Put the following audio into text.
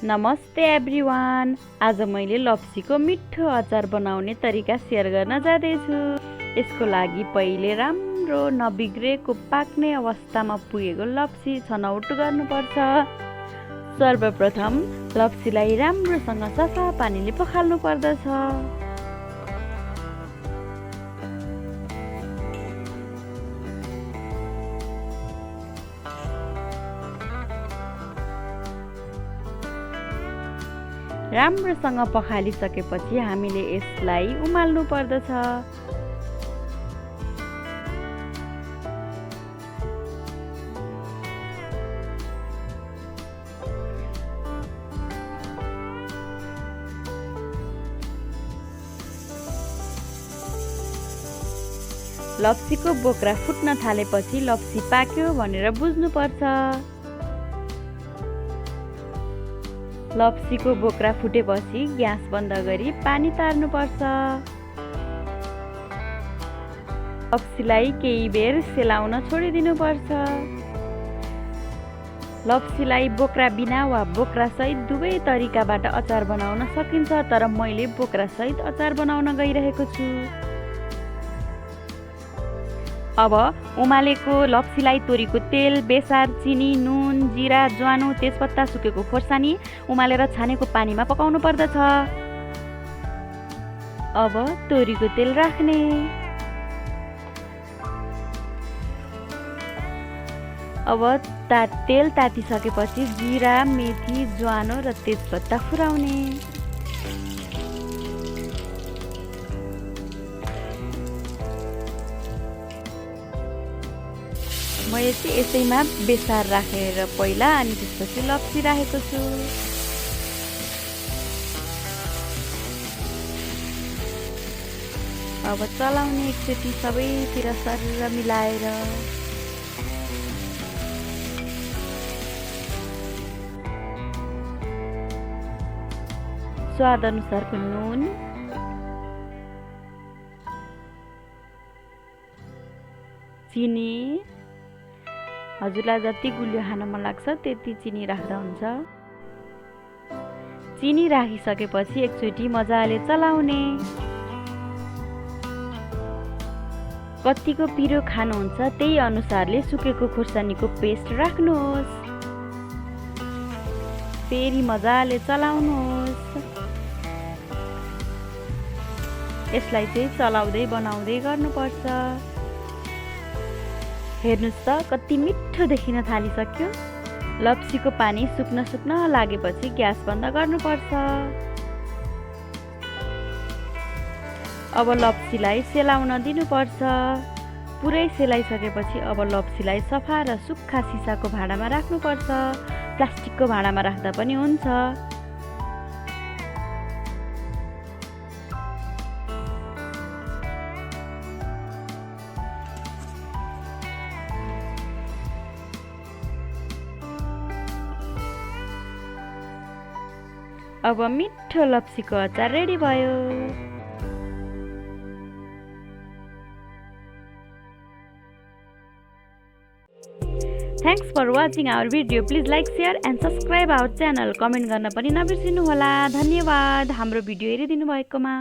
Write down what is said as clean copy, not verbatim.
नमस्ते एभ्रिवान। आज मैले लप्सीको मिठो अचार बनाउने तरिका शेयर गर्न जाँदैछु। यसको लागि पहिले राम्रो नबिग्रेको पाक्ने अवस्थामा पुगेको लप्सी छनौट गर्नुपर्छ। सर्वप्रथम लप्सीलाई राम्रोसँग सफा पानीले पखाल्नु पर्दछ। राम्रोसँग पखालिसकेपछि हामीले यसलाई उमाल्नु पर्दछ। लप्सीको बोक्रा फुट्न थालेपछि लप्सी पाक्यो भनेर बुझ्नुपर्छ। लप्सीको बोक्रा फुटेपछि ग्यास बन्द गरी पानी तार्नुपर्छ। लप्सीलाई केही बेर सेलाउन छोडिदिनुपर्छ। लप्सीलाई बोक्रा बिना वा बोक्रा सहित दुवै तरिकाबाट अचार बनाउन सकिन्छ, तर मैले बोक्रा सहित अचार बनाउन गइरहेको छु। अब उमालेको लप्सीलाई तोरीको तेल, बेसार, चिनी, नुन, जिरा, ज्वानो, तेजपत्ता, सुकेको खोर्सानी उमालेर छानेको पानीमा पकाउनु पर्दछ। अब तोरीको तेल राख्ने। अब तेल तातिसकेपछि जिरा, मेथी, ज्वानो र तेजपत्ता फुराउने। मैले चाहिँ यसैमा बेसार राखेर पहिला अनि त्यसपछि लप्सी राखेको छु। अब चलाउने एकचोटि सबैतिर सरेर मिलाएर। स्वाद अनुसारको नुन, चिनी, हजुरलाई जति गुलियो खान मन लाग्छ त्यति चिनी राख्दा हुन्छ। चिनी राखिसकेपछि एकचोटि मजाले चलाउने। कतिको पिरो खानुहुन्छ त्यही अनुसारले सुकेको खोर्सानीको पेस्ट राख्नुहोस्। फेरि मजाले चलाउनुहोस्। यसलाई चाहिँ चलाउँदै बनाउँदै गर्नुपर्छ। हेर्नुस् त कति मिठो देखिन थालिसक्यो। लप्सीको पानी सुक्न लागेपछि ग्यास बन्द गर्नुपर्छ। अब लप्सीलाई सेलाउन दिनुपर्छ। पुरै सेलाइसकेपछि अब लप्सीलाई सफा र सुक्खा सिसाको भाँडामा राख्नुपर्छ। प्लास्टिकको भाँडामा राख्दा पनि हुन्छ। अब मिठो लप्सीको अचार रेडी भयो। Thanks for watching our video. Please like, share and subscribe our channel. Comment गर्न पनि नबिर्सिनु होला। धन्यवाद हाम्रो भिडियो हेरिदिनु भएकोमा।